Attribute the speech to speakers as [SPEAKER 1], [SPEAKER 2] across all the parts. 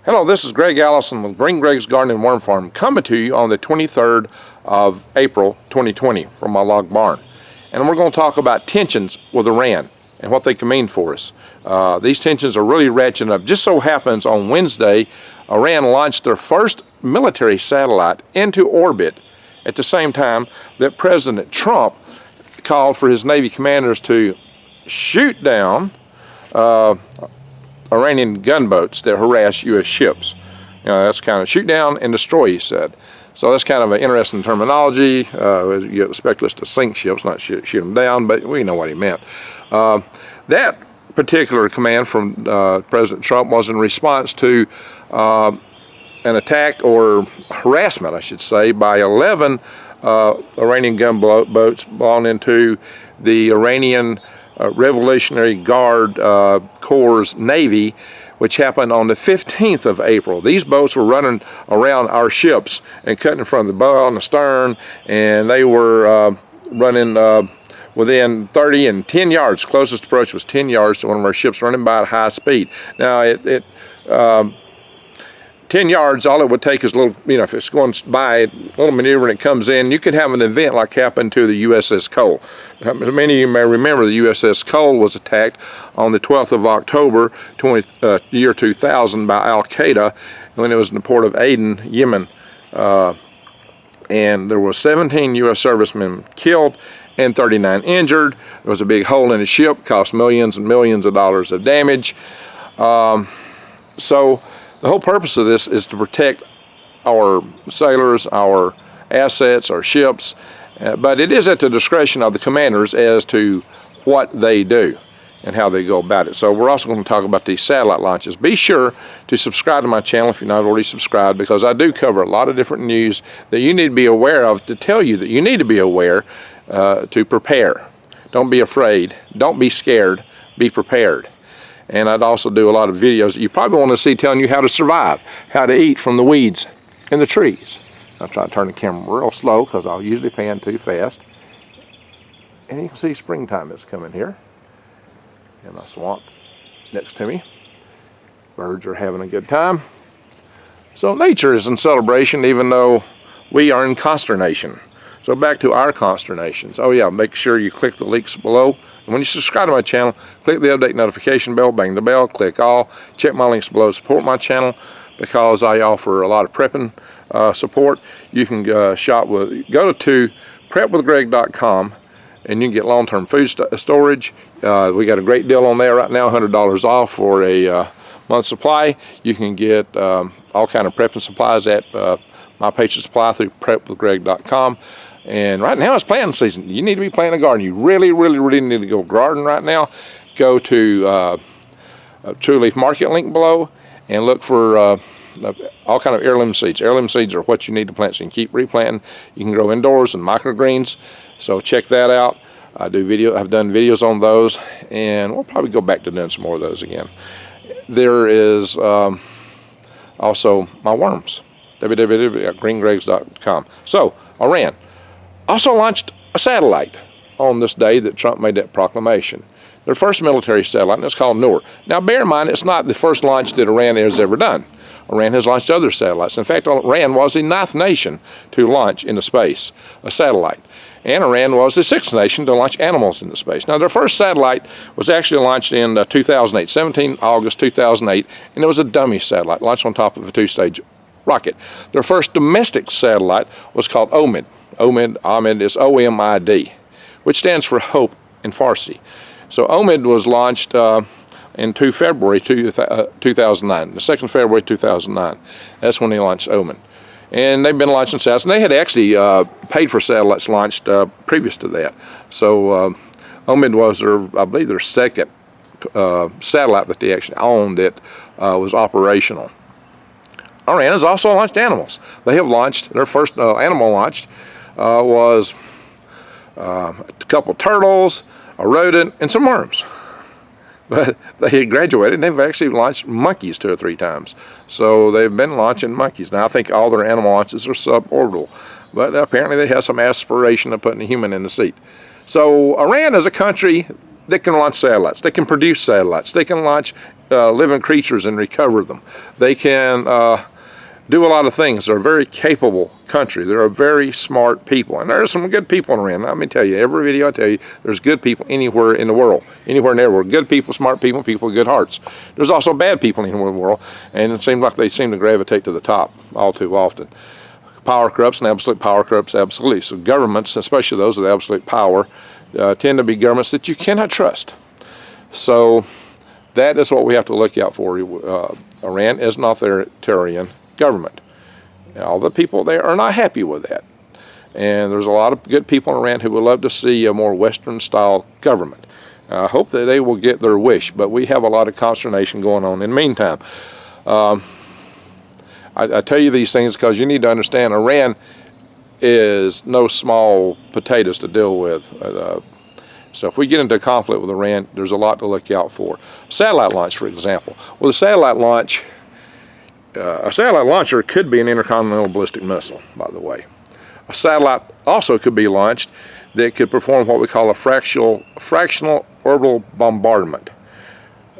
[SPEAKER 1] Hello, this is Greg Allison with Bring Greg's Garden and Worm Farm, coming to you on the 23rd of April 2020 from my log barn. And we're going to talk about tensions with Iran and what they can mean for us. These tensions are really ratcheting up. Just so happens on Wednesday, Iran launched their first military satellite into orbit at the same time that President Trump called for his Navy commanders to shoot down Iranian gunboats that harass U.S. ships. You know, that's kind of shoot down and destroy, he said. So that's kind of an interesting terminology. You expect us to sink ships, not shoot them down, but we know what he meant. That particular command from President Trump was in response to an attack or harassment, I should say, by 11 Iranian gunboats belonging to the Iranian Revolutionary Guard Corps Navy, which happened on the 15th of April. These boats were running around our ships and cutting in front of the bow on the stern, and they were running within 30 and 10 yards. Closest approach was 10 yards to one of our ships running by at high speed. Now, 10 yards, all it would take is a little, you know, if it's going by, a little maneuver and it comes in, you could have an event like happened to the USS Cole. Many of you may remember the USS Cole was attacked on the 12th of October, year 2000 by Al-Qaeda when it was in the port of Aden, Yemen. And there were 17 U.S. servicemen killed and 39 injured. There was a big hole in the ship, cost millions and millions of dollars of damage. So the whole purpose of this is to protect our sailors, our assets, our ships, but it is at the discretion of the commanders as to what they do and how they go about it. So we're also going to talk about these satellite launches. Be sure to subscribe to my channel if you're not already subscribed, because I do cover a lot of different news that you need to be aware of, to tell you that you need to be aware to prepare. Don't be afraid. Don't be scared. Be prepared. And I'd also do a lot of videos that you probably want to see telling you how to survive, how to eat from the weeds and the trees. I'll try to turn the camera real slow because I'll usually pan too fast. And you can see springtime is coming here in my swamp next to me. Birds are having a good time. So nature is in celebration, even though we are in consternation. So back to our consternations. Oh yeah, make sure you click the links below. And when you subscribe to my channel, click the update notification bell, bang the bell, click all, check my links below, support my channel, because I offer a lot of prepping support. You can go to prepwithgreg.com and you can get long-term food storage. We got a great deal on there right now, $100 off for a month supply. You can get all kind of prepping supplies at my Patient Supply through prepwithgreg.com. And right now it's planting season. You need to be planting a garden. You really, really, really need to go garden right now. Go to True Leaf Market link below and look for all kind of heirloom seeds. Heirloom seeds are what you need to plant, so you can keep replanting. You can grow indoors and microgreens. So check that out. I've done videos on those, and we'll probably go back to doing some more of those again. There is also my worms, www.greengregs.com. So Iran also launched a satellite on this day that Trump made that proclamation. Their first military satellite, and it's called Noor. Now bear in mind, it's not the first launch that Iran has ever done. Iran has launched other satellites. In fact, Iran was the 9th nation to launch into space a satellite. And Iran was the 6th nation to launch animals into space. Now their first satellite was actually launched in 2008, 17 August 2008, and it was a dummy satellite launched on top of a 2-stage rocket. Their first domestic satellite was called OMID. OMID is O-M-I-D, which stands for Hope in Farsi. So OMID was launched in February 2009, the 2nd February 2009. That's when they launched OMID. And they've been launching satellites, and they had actually paid for satellites launched previous to that. So OMID was, I believe, their second satellite that they actually owned that was operational. Iran has also launched animals. They have launched, their first animal launched was a couple of turtles, a rodent, and some worms. But they had graduated, and they've actually launched monkeys 2 or 3 times. So they've been launching monkeys. Now I think all their animal launches are suborbital, but apparently they have some aspiration of putting a human in the seat. So Iran is a country they can launch satellites. They can produce satellites. They can launch living creatures and recover them. They can do a lot of things. They're a very capable country. They're a very smart people. And there are some good people in Iran. Let me tell you, every video I tell you, there's good people anywhere in the world. Anywhere and everywhere. Good people, smart people, people with good hearts. There's also bad people anywhere in the world. And it seems like they seem to gravitate to the top all too often. Power corrupts, and absolute power corrupts absolutely. So governments, especially those with absolute power, tend to be governments that you cannot trust. So that is what we have to look out for. Iran is an authoritarian government. All the people there are not happy with that. And there's a lot of good people in Iran who would love to see a more Western-style government. I hope that they will get their wish, but we have a lot of consternation going on in the meantime. I tell you these things because you need to understand Iran is no small potatoes to deal with. So if we get into a conflict with Iran, there's a lot to look out for. Satellite launch, for example. Well, a satellite launcher could be an intercontinental ballistic missile, by the way. A satellite also could be launched that could perform what we call a fractional orbital bombardment.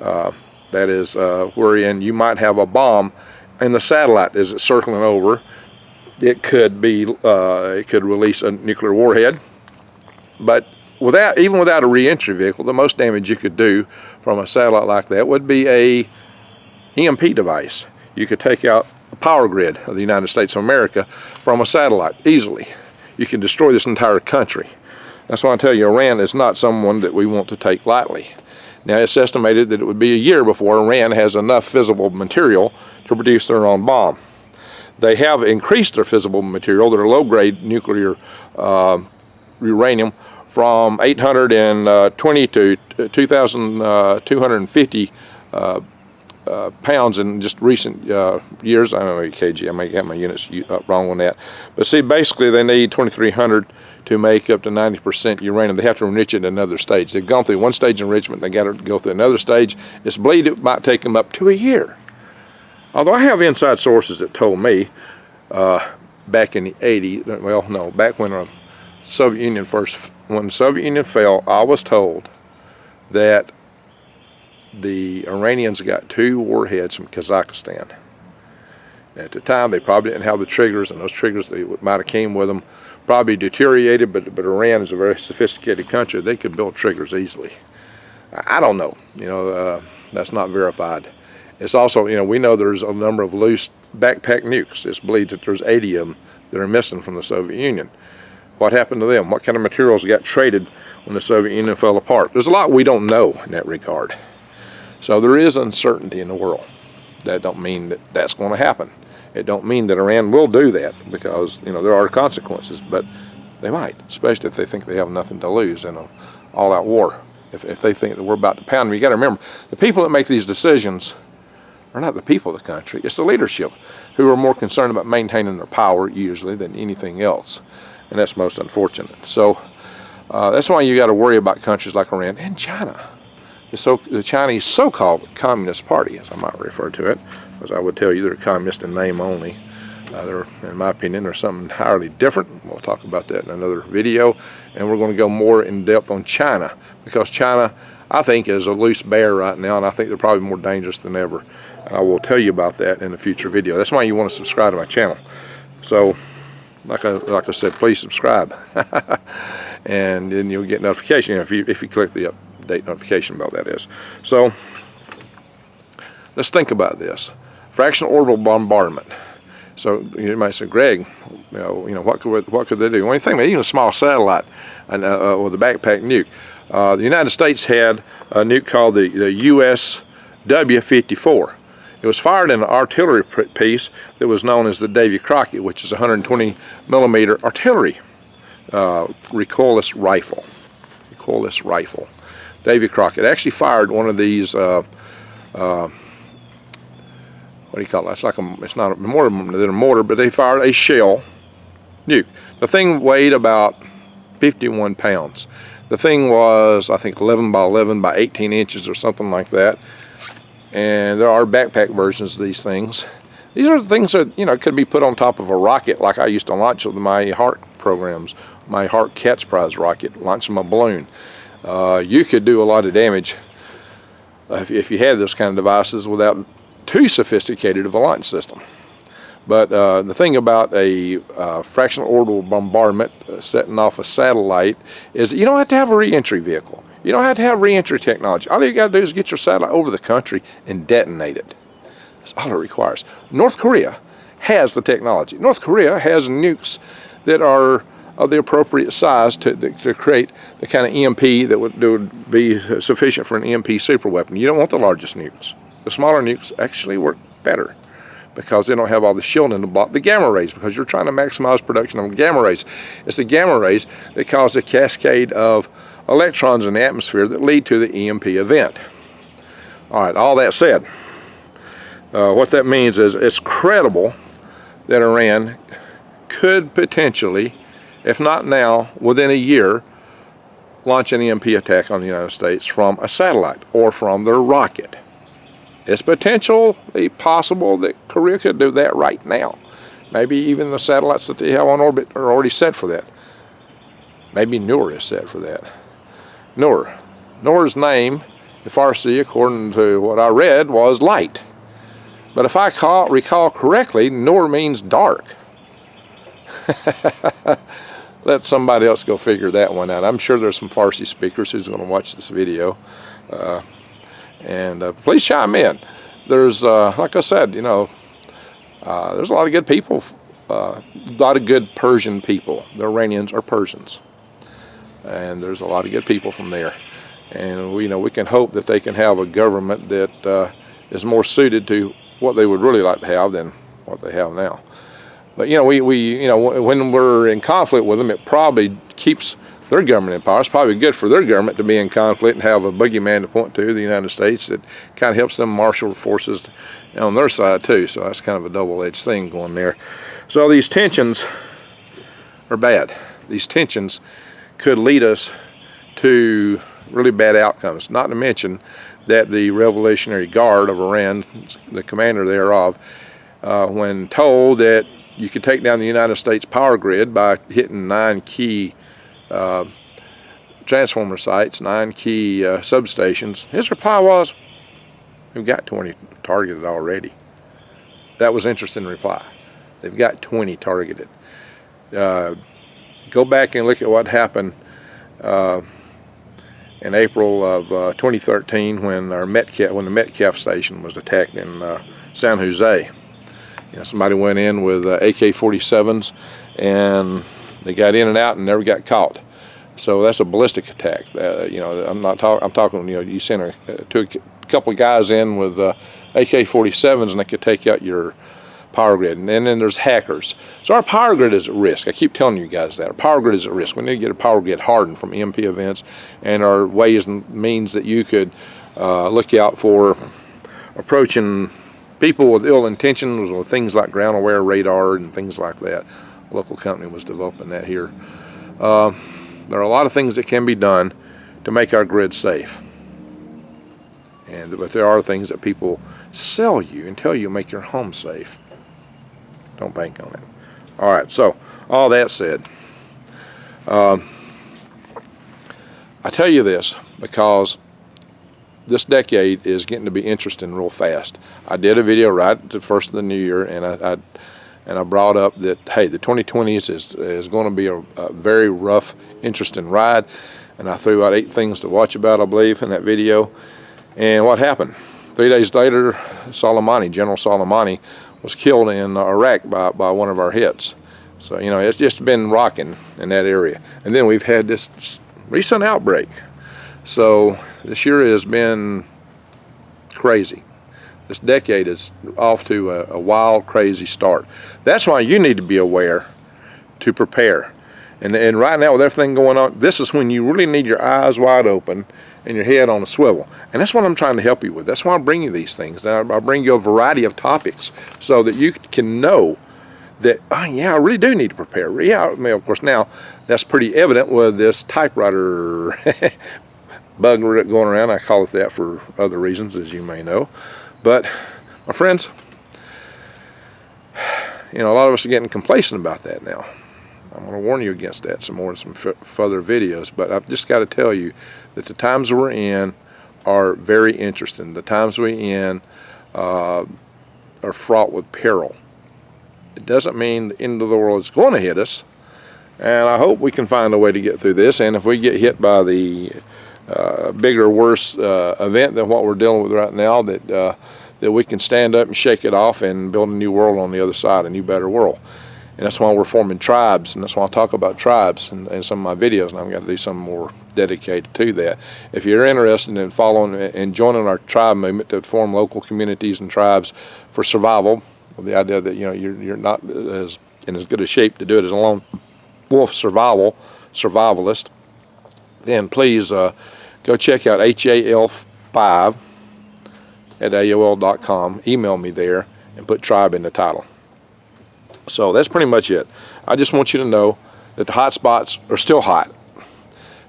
[SPEAKER 1] That is wherein you might have a bomb and the satellite as it's circling over. It could release a nuclear warhead, but even without a re-entry vehicle, the most damage you could do from a satellite like that would be a EMP device. You could take out the power grid of the United States of America from a satellite easily. You can destroy this entire country. That's why I tell you, Iran is not someone that we want to take lightly. Now, it's estimated that it would be a year before Iran has enough fissile material to produce their own bomb. They have increased their fissile material, their low-grade nuclear uranium, from 820 to 2,250 pounds in just recent years. I don't know kg, I may have my units wrong on that. But see, basically they need 2,300 to make up to 90% uranium. They have to enrich it in another stage. They've gone through one stage enrichment, they got to go through another stage. It's believed it might take them up to a year. Although I have inside sources that told me back in the 80s, well, no, back when the Soviet Union when the Soviet Union fell, I was told that the Iranians got 2 warheads from Kazakhstan. At the time, they probably didn't have the triggers, and those triggers that might have came with them probably deteriorated, but Iran is a very sophisticated country. They could build triggers easily. I don't know. That's not verified. It's also, we know there's a number of loose backpack nukes. It's believed that there's 80 of them that are missing from the Soviet Union. What happened to them? What kind of materials got traded when the Soviet Union fell apart? There's a lot we don't know in that regard. So there is uncertainty in the world. That don't mean that that's going to happen. It don't mean that Iran will do that, because there are consequences, but they might, especially if they think they have nothing to lose in an all-out war. If they think that we're about to pound them. You got to remember, the people that make these decisions are not the people of the country. It's the leadership who are more concerned about maintaining their power usually than anything else, and that's most unfortunate. So that's why you got to worry about countries like Iran and China. The Chinese so-called Communist Party, as I might refer to it, because I would tell you they're communist in name only. In my opinion, they're something entirely different. We'll talk about that in another video, and we're going to go more in depth on China, because China, I think, is a loose bear right now, and I think they're probably more dangerous than ever. I will tell you about that in a future video. That's why you want to subscribe to my channel. So, like I said, please subscribe, and then you'll get notification if you click the update notification bell, that is. So let's think about this. Fractional orbital bombardment. So you might say, Greg, what could they do? Well, you think about even a small satellite with a backpack nuke. The United States had a nuke called the USW-54. It was fired in an artillery piece that was known as the Davy Crockett, which is a 120 millimeter artillery recoilless rifle. Davy Crockett actually fired one of these. What do you call it? It's not a mortar than a mortar, but they fired a shell nuke. The thing weighed about 51 pounds. The thing was, I think, 11 by 11 by 18 inches or something like that. And there are backpack versions of these things. These are things that could be put on top of a rocket, like I used to launch with my HARC programs, my HARC Cat's Prize rocket, launching a balloon. you could do a lot of damage if you had those kind of devices without too sophisticated of a launch system. But the thing about a fractional orbital bombardment setting off a satellite is you don't have to have a re-entry vehicle. You don't have to have re-entry technology. All you got to do is get your satellite over the country and detonate it. That's all it requires. North Korea has the technology. North Korea has nukes that are of the appropriate size to create the kind of EMP that would be sufficient for an EMP superweapon. You don't want the largest nukes. The smaller nukes actually work better because they don't have all the shielding to block the gamma rays, because you're trying to maximize production of gamma rays. It's the gamma rays that cause a cascade of electrons in the atmosphere that lead to the EMP event. All right, all that said, what that means is it's credible that Iran could potentially, if not now, within a year, launch an EMP attack on the United States from a satellite or from their rocket. It's potentially possible that Korea could do that right now. Maybe even the satellites that they have on orbit are already set for that. Maybe Noor is set for that. Noor's name, in Farsi, according to what I read, was light. But if I recall correctly, Noor means dark. Let somebody else go figure that one out. I'm sure there's some Farsi speakers who's going to watch this video. Please chime in. There's, like I said, you know, there's a lot of good people, a lot of good Persian people. The Iranians are Persians. And there's a lot of good people from there. And we can hope that they can have a government that is more suited to what they would really like to have than what they have now. But when we're in conflict with them, it probably keeps their government in power. It's probably good for their government to be in conflict and have a boogeyman to point to, the United States, that kind of helps them marshal forces on their side too. So that's kind of a double-edged thing going there. So these tensions are bad. These tensions could lead us to really bad outcomes, not to mention that the Revolutionary Guard of Iran, the commander thereof, when told that you could take down the United States power grid by hitting 9 key transformer sites, 9 key substations, his reply was, we've got 20 targeted already. That was an interesting reply. They've got 20 targeted. Go back and look at what happened in April of 2013 when the Metcalf station was attacked in San Jose. Somebody went in with AK-47s and they got in and out and never got caught. So that's a ballistic attack. I'm talking. You send a couple of guys in with AK-47s and they could take out your power grid. And then there's hackers. So our power grid is at risk. I keep telling you guys that our power grid is at risk. We need to get a power grid hardened from EMP events, and our ways and means that you could look out for approaching people with ill intentions, with things like ground aware radar and things like that. A local company was developing that here. There are a lot of things that can be done to make our grid safe. But there are things that people sell you and tell you make your home safe. Don't bank on it. All right, so all that said, I tell you this because this decade is getting to be interesting real fast. I did a video right at the first of the new year, and I brought up that, hey, the 2020s is going to be a very rough, interesting ride, and I threw out 8 things to watch about, I believe, in that video. And what happened? 3 days later, General Soleimani, was killed in Iraq by one of our hits. So, it's just been rocking in that area. And then we've had this recent outbreak. So this year has been crazy. This decade is off to a wild, crazy start. That's why you need to be aware to prepare. And right now with everything going on, this is when you really need your eyes wide open and your head on a swivel. And that's what I'm trying to help you with. That's why I bring you these things. I bring you a variety of topics so that you can know that, oh yeah, I really do need to prepare. Yeah, I mean, of course now that's pretty evident with this typewriter bug going around. I call it that for other reasons, as you may know. But my friends, a lot of us are getting complacent about that now. I'm going to warn you against that some more in some further videos. But I've just got to tell you that the times we're in are very interesting. The times we're in are fraught with peril. It doesn't mean the end of the world is going to hit us. And I hope we can find a way to get through this. And if we get hit by the bigger, worse event than what we're dealing with right now, that we can stand up and shake it off and build a new world on the other side, a new, better world. And that's why we're forming tribes, and that's why I talk about tribes in some of my videos, and I've got to do something more dedicated to that. If you're interested in following and joining our tribe movement to form local communities and tribes for survival, with the idea that you're not in as good a shape to do it as a lone wolf survivalist, then please go check out HAL5 at AOL.com. Email me there and put tribe in the title. So that's pretty much it. I just want you to know that the hot spots are still hot.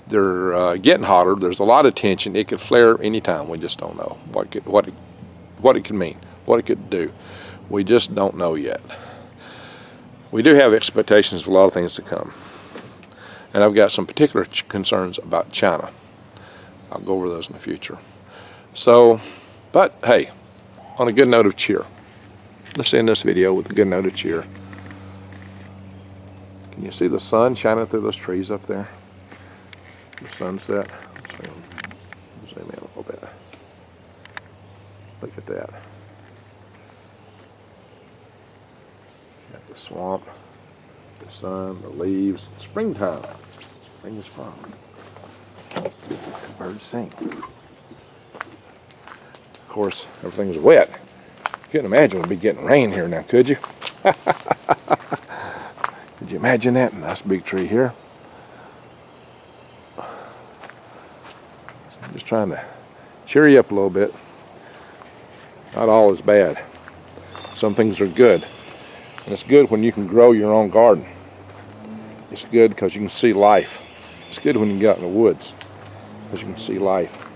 [SPEAKER 1] They're getting hotter. There's a lot of tension. It could flare anytime. We just don't know what it could mean, what it could do. We just don't know yet. We do have expectations of a lot of things to come. And I've got some particular concerns about China. I'll go over those in the future. So, but hey, on a good note of cheer. Let's end this video with a good note of cheer. Can you see the sun shining through those trees up there? The sunset. Zoom in a little bit. Look at that. Got the swamp, the sun, the leaves. Springtime. Spring is sprung. Birds sing. Of course, everything's wet. Couldn't imagine we'd be getting rain here now, could you? Could you imagine that? Nice big tree here. I'm just trying to cheer you up a little bit. Not all is bad. Some things are good. And it's good when you can grow your own garden. It's good because you can see life. It's good when you get out in the woods because you can see life.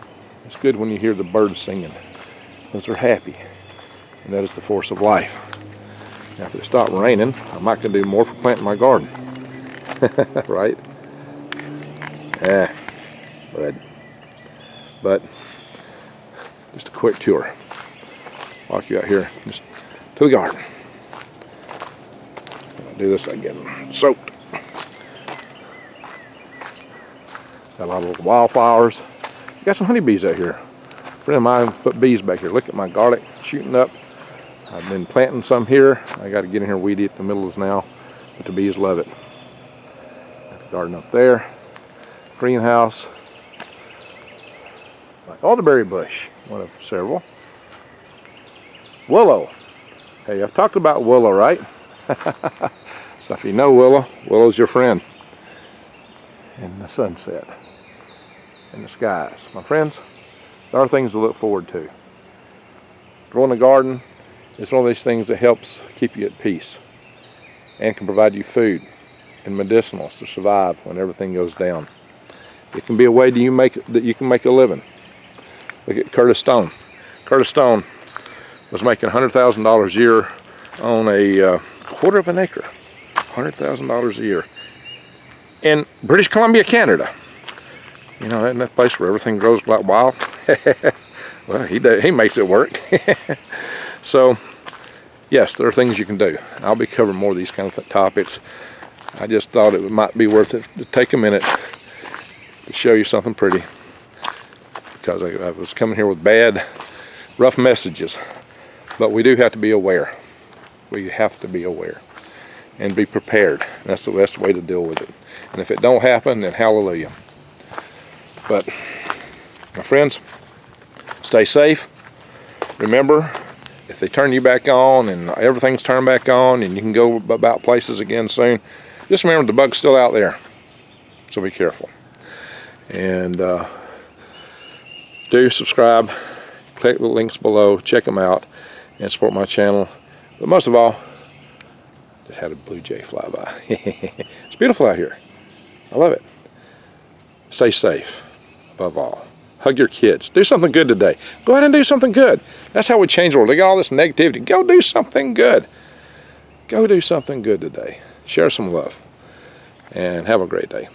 [SPEAKER 1] It's good when you hear the birds singing because they're happy. And that is the force of life. Now, if it stopped raining, I might can do more for planting my garden. Right? Yeah, but just a quick tour. Walk you out here just to the garden. I'll do this, I get soaked. Got a lot of little wildflowers. Got some honeybees out here. A friend of mine put bees back here. Look at my garlic shooting up. I've been planting some here. I got to get in here and weed it. The middle is now, but the bees love it. Got the garden up there. Greenhouse. My elderberry bush, one of several. Willow. Hey, I've talked about willow, right? So if you know willow, willow's your friend. And the sunset. And the skies. My friends, there are things to look forward to. Growing a garden is one of these things that helps keep you at peace and can provide you food and medicinals to survive when everything goes down. It can be a way that you can make a living. Look at Curtis Stone. Curtis Stone was making $100,000 a year on a quarter of an acre. $100,000 a year in British Columbia, Canada. You know, in that place where everything grows like wild. Well, he makes it work. So, yes, there are things you can do. I'll be covering more of these kind of topics. I just thought it might be worth it to take a minute to show you something pretty, because I was coming here with bad, rough messages. But we do have to be aware. We have to be aware and be prepared. That's the best way to deal with it. And if it don't happen, then hallelujah. But, my friends, stay safe. Remember, if they turn you back on and everything's turned back on and you can go about places again soon, just remember the bug's still out there. So be careful. And do subscribe, click the links below, check them out, and support my channel. But most of all, just had a blue jay fly by. It's beautiful out here. I love it. Stay safe, above all. Hug your kids. Do something good today. Go ahead and do something good. That's how we change the world. Look at all this negativity. Go do something good. Go do something good today. Share some love. and have a great day.